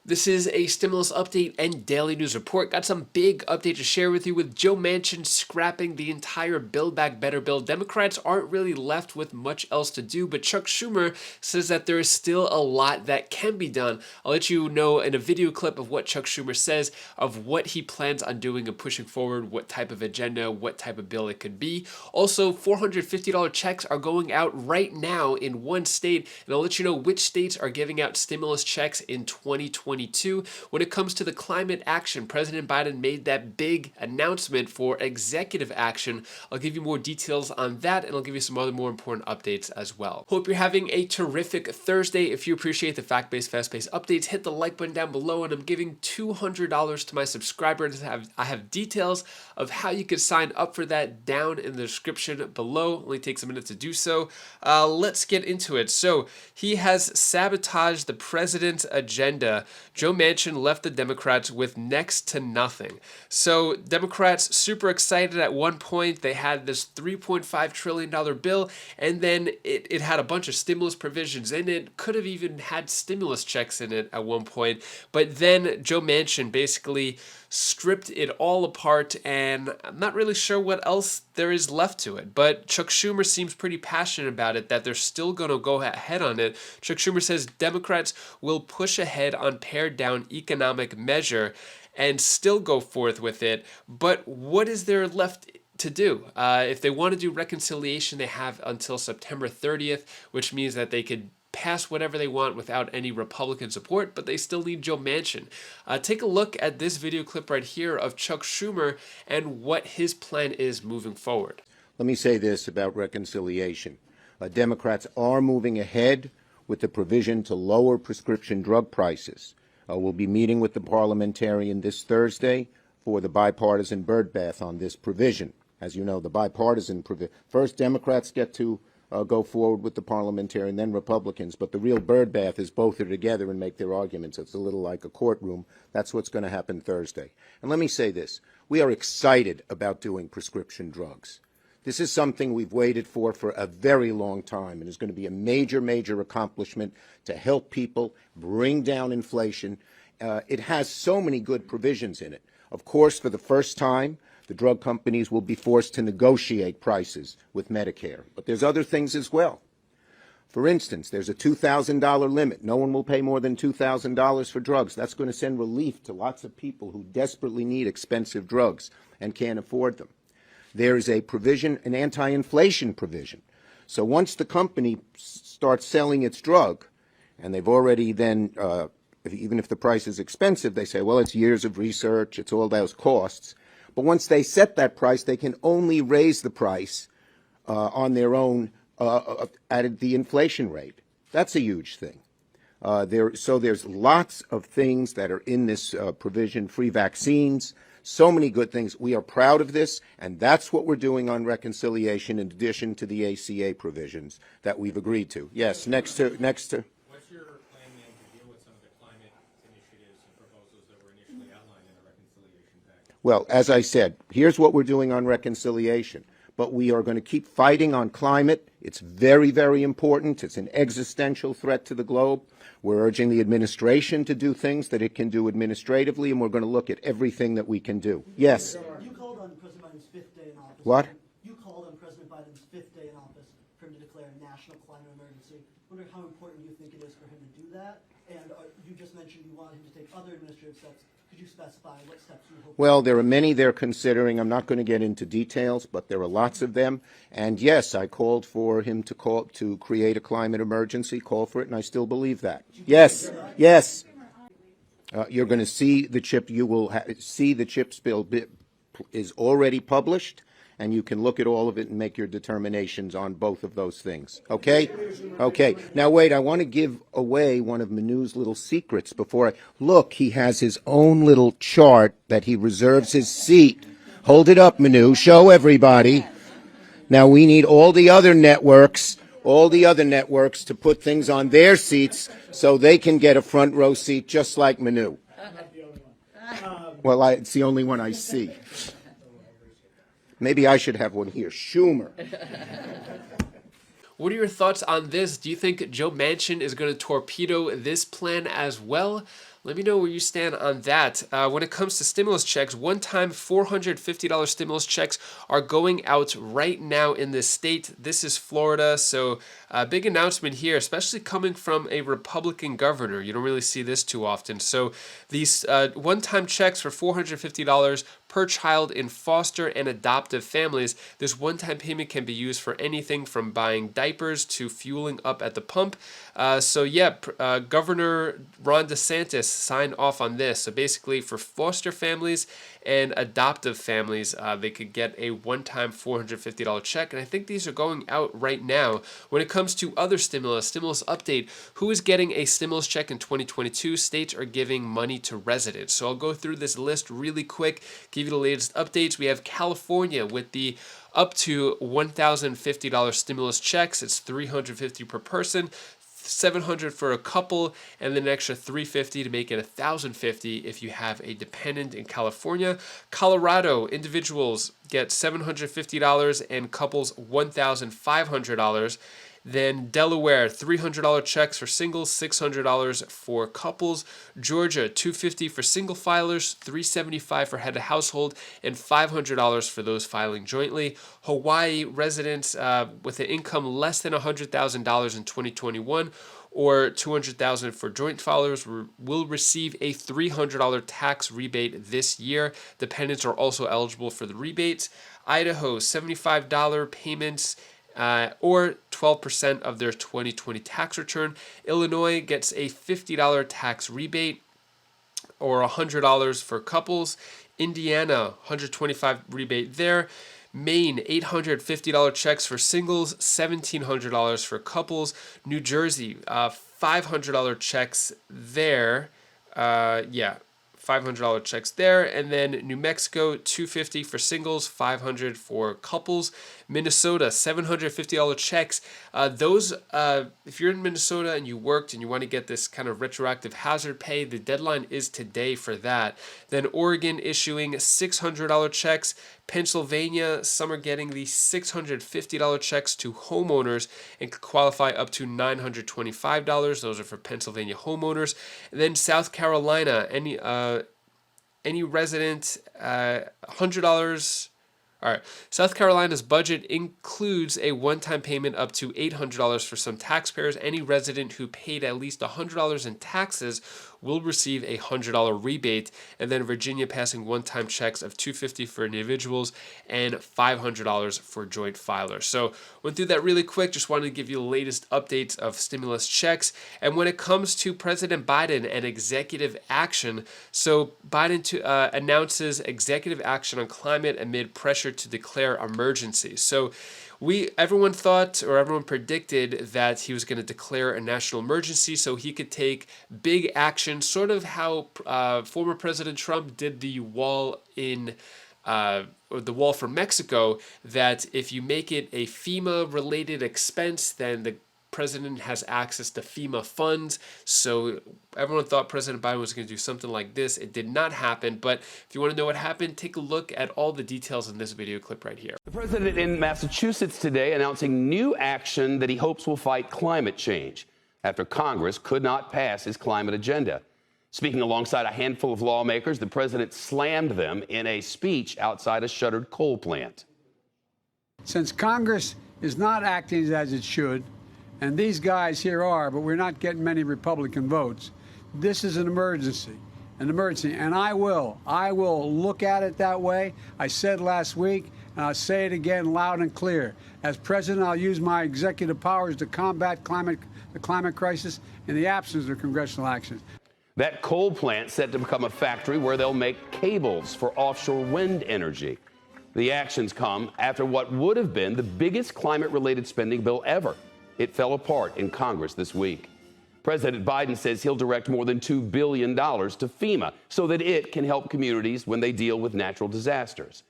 This is a stimulus update and daily news report. Got some big update to share with you with Joe Manchin scrapping the entire Build Back Better bill. Democrats aren't really left with much else to do, but Chuck Schumer says that there is still a lot that can be done. I'll let you know in a video clip of what Chuck Schumer says, of what he plans on doing and pushing forward, what type of agenda, what type of bill it could be. Also, $450 checks are going out right now in one state, and I'll let you know which states are giving out stimulus checks in 2022. When it comes to the climate action, President Biden made that big announcement for executive action. I'll give you more details on that, and I'll give you some other more important updates as well. Hope you're having a terrific Thursday. If you appreciate the fact-based, fast-paced updates, hit the like button down below, and I'm giving $200 to my subscribers. I have details of how you can sign up for that down in the description below. Only takes a minute to do so. Let's get into it. So he has sabotaged the president's agenda. Joe Manchin left the Democrats with next to nothing. So Democrats super excited at one point. They had this $3.5 trillion bill, and then it had a bunch of stimulus provisions in it. Could have even had stimulus checks in it at one point. But then Joe Manchin basically stripped it all apart, and I'm not really sure what else there is left to it. But Chuck Schumer seems pretty passionate about it, that they're still going to go ahead on it. Chuck Schumer says Democrats will push ahead on pared down economic measure and still go forth with it. But what is there left to do? If they want to do reconciliation, they have until September 30th, which means that they could pass whatever they want without any Republican support, but they still need Joe Manchin. Take a look at this video clip right here of Chuck Schumer and what his plan is moving forward. Let me say this about reconciliation. Democrats are moving ahead with the provision to lower prescription drug prices. We'll be meeting with the parliamentarian this Thursday for the bipartisan birdbath on this provision. As you know, the bipartisan provision. First, Democrats get to go forward with the parliamentarian, then Republicans. But the real birdbath is both are together and make their arguments. It's a little like a courtroom. That's what's going to happen Thursday. And let me say this. We are excited about doing prescription drugs. This is something we've waited for a very long time, and is going to be a major, major accomplishment to help people bring down inflation. It has so many good provisions in it. Of course, for the first time, the drug companies will be forced to negotiate prices with Medicare. But there's other things as well. For instance, there's a $2,000 limit. No one will pay more than $2,000 for drugs. That's going to send relief to lots of people who desperately need expensive drugs and can't afford them. There is a provision, an anti-inflation provision. So once the company starts selling its drug, and they've already then, even if the price is expensive, they say, well, it's years of research, it's all those costs. But once they set that price, they can only raise the price on their own at the inflation rate. That's a huge thing. So there's lots of things that are in this provision, free vaccines, so many good things. We are proud of this, and that's what we're doing on reconciliation in addition to the ACA provisions that we've agreed to. Yes, next to. What's your plan then to deal with some of the climate initiatives and proposals that were initially outlined in the reconciliation package? Well, as I said, here's what we're doing on reconciliation. But we are going to keep fighting on climate. It's very, very important. It's an existential threat to the globe. We're urging the administration to do things that it can do administratively, and we're going to look at everything that we can do. Yes? You called on President Biden's fifth day in office. What? You called on President Biden's fifth day in office for him to declare a national climate emergency. I wonder how important you think it is for him to do that. And you just mentioned you want him to take other administrative steps. Could you specify what steps you hope? Well, there are many they're considering. I'm not going to get into details, but there are lots of them. And yes, I called for him to create a climate emergency, call for it, and I still believe that. Yes, yes. You're going to see the CHIP. You will see the CHIPS bill is already published, and you can look at all of it and make your determinations on both of those things. Okay? Okay. Now, wait, I want to give away one of Manu's little secrets before I... Look, he has his own little chart that he reserves his seat. Hold it up, Manu. Show everybody. Now, we need all the other networks to put things on their seats so they can get a front row seat just like Manu. Well, it's the only one I see. Maybe I should have one here. Schumer. What are your thoughts on this? Do you think Joe Manchin is going to torpedo this plan as well? Let me know where you stand on that. When it comes to stimulus checks, one-time $450 stimulus checks are going out right now in this state. This is Florida, so a big announcement here, especially coming from a Republican governor. You don't really see this too often. So these one-time checks for $450 per child in foster and adoptive families. This one-time payment can be used for anything from buying diapers to fueling up at the pump. Governor Ron DeSantis signed off on this. So basically for foster families and adoptive families, they could get a one-time $450 check. And I think these are going out right now. When it comes to other stimulus update, who is getting a stimulus check in 2022? States are giving money to residents. So I'll go through this list really quick, give you the latest updates. We have California with the up to $1,050 stimulus checks. It's $350 per person, $700 for a couple, and then an extra $350 to make it $1,050 if you have a dependent in California. Colorado, individuals get $750 and couples $1,500. Then Delaware, $300 checks for singles, $600 for couples. Georgia, $250 for single filers, $375 for head of household, and $500 for those filing jointly. Hawaii residents with an income less than $100,000 in 2021 or $200,000 for joint filers will receive a $300 tax rebate this year. Dependents are also eligible for the rebates. Idaho, $75 payments or 12% of their 2020 tax return. Illinois gets a $50 tax rebate or $100 for couples. Indiana, $125 rebate there. Maine, $850 checks for singles, $1,700 for couples. New Jersey, $500 checks there. $500 checks there. And then New Mexico, $250 for singles, $500 for couples. Minnesota, $750 checks. If you're in Minnesota and you worked and you want to get this kind of retroactive hazard pay, the deadline is today for that. Then Oregon issuing $600 checks. Pennsylvania, some are getting the $650 checks to homeowners and could qualify up to $925. Those are for Pennsylvania homeowners. And then South Carolina, any resident, $100. All right, South Carolina's budget includes a one-time payment up to $800 for some taxpayers. Any resident who paid at least $100 in taxes will receive a $100 rebate. And then Virginia passing one-time checks of $250 for individuals and $500 for joint filers. So went through that really quick. Just wanted to give you the latest updates of stimulus checks. And when it comes to President Biden and executive action, so Biden announces executive action on climate amid pressure to declare emergency. So everyone predicted that he was going to declare a national emergency so he could take big action, sort of how former President Trump did the wall for Mexico, that if you make it a FEMA-related expense, then the president has access to FEMA funds. So everyone thought President Biden was going to do something like this. It did not happen. But if you want to know what happened, take a look at all the details in this video clip right here. The president in Massachusetts today announcing new action that he hopes will fight climate change after Congress could not pass his climate agenda. Speaking alongside a handful of lawmakers, the president slammed them in a speech outside a shuttered coal plant. Since Congress is not acting as it should, and these guys here are, but we're not getting many Republican votes, this is an emergency, and I will look at it that way. I said last week, and I'll say it again loud and clear. As president, I'll use my executive powers to combat the climate crisis in the absence of congressional action. That coal plant set to become a factory where they'll make cables for offshore wind energy. The actions come after what would have been the biggest climate-related spending bill ever. It fell apart in Congress this week. President Biden says he'll direct more than $2 billion to FEMA so that it can help communities when they deal with natural disasters.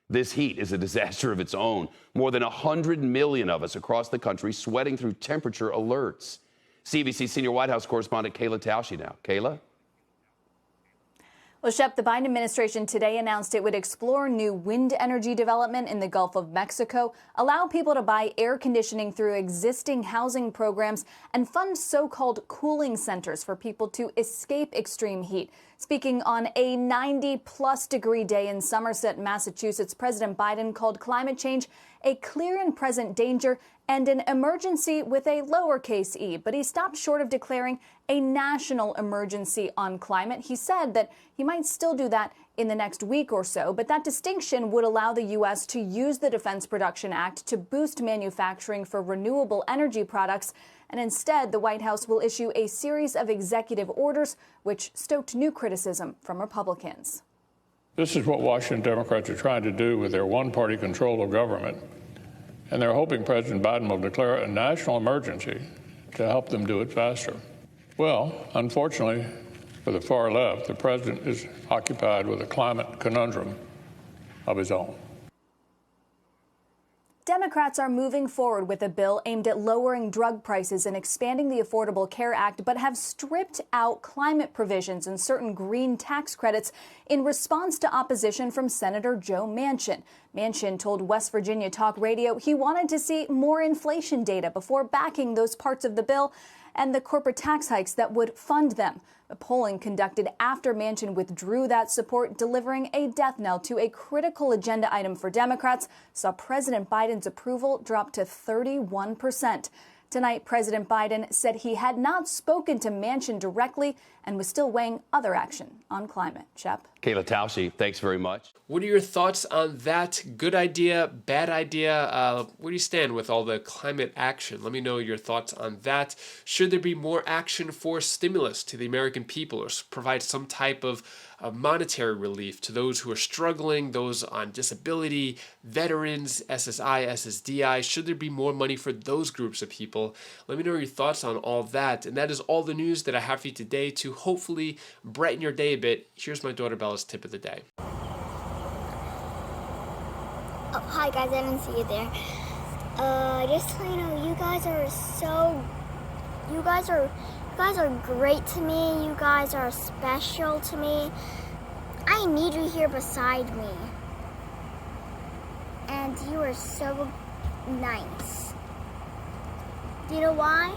This heat is a disaster of its own. More than 100 million of us across the country sweating through temperature alerts. CBC senior White House correspondent Kayla Tausche now. Kayla? Well, Shep, the Biden administration today announced it would explore new wind energy development in the Gulf of Mexico, allow people to buy air conditioning through existing housing programs, and fund so-called cooling centers for people to escape extreme heat. Speaking on a 90-plus degree day in Somerset, Massachusetts, President Biden called climate change a clear and present danger and an emergency with a lowercase e, but he stopped short of declaring a national emergency on climate. He said that he might still do that in the next week or so, but that distinction would allow the U.S. to use the Defense Production Act to boost manufacturing for renewable energy products. And instead, the White House will issue a series of executive orders, which stoked new criticism from Republicans. This is what Washington Democrats are trying to do with their one-party control of government. And they're hoping President Biden will declare a national emergency to help them do it faster. Well, unfortunately, for the far left, the president is occupied with a climate conundrum of his own. Democrats are moving forward with a bill aimed at lowering drug prices and expanding the Affordable Care Act, but have stripped out climate provisions and certain green tax credits in response to opposition from Senator Joe Manchin. Manchin told West Virginia Talk Radio he wanted to see more inflation data before backing those parts of the bill and the corporate tax hikes that would fund them. The polling conducted after Manchin withdrew that support, delivering a death knell to a critical agenda item for Democrats, saw President Biden's approval drop to 31%. Tonight, President Biden said he had not spoken to Manchin directly and was still weighing other action on climate. Shep? Kayla Tausche, thanks very much. What are your thoughts on that? Good idea, bad idea? Where do you stand with all the climate action? Let me know your thoughts on that. Should there be more action for stimulus to the American people, or provide some type of monetary relief to those who are struggling, those on disability, veterans, SSI, SSDI? Should there be more money for those groups of people? Let me know your thoughts on all that. And that is all the news that I have for you today to hopefully brighten your day a bit. Here's my daughter Bella's tip of the day. Oh, hi guys, I didn't see you there. Just so you know, you guys are great to me. You guys are special to me. I need you here beside me. And you are so nice. Do you know why?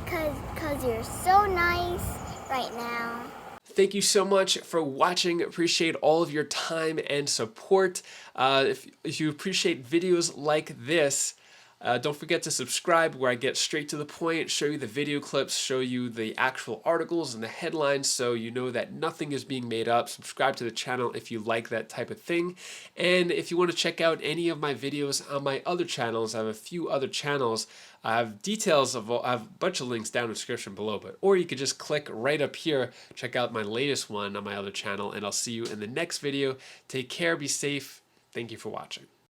Cause you're so nice right now. Thank you so much for watching. Appreciate all of your time and support. If you appreciate videos like this, don't forget to subscribe, where I get straight to the point, show you the video clips, show you the actual articles and the headlines, so you know that nothing is being made up. Subscribe to the channel if you like that type of thing. And if you want to check out any of my videos on my other channels, I have a few other channels. I have details of I have a bunch of links down in the description below, or you could just click right up here, check out my latest one on my other channel, and I'll see you in the next video. Take care, be safe. Thank you for watching.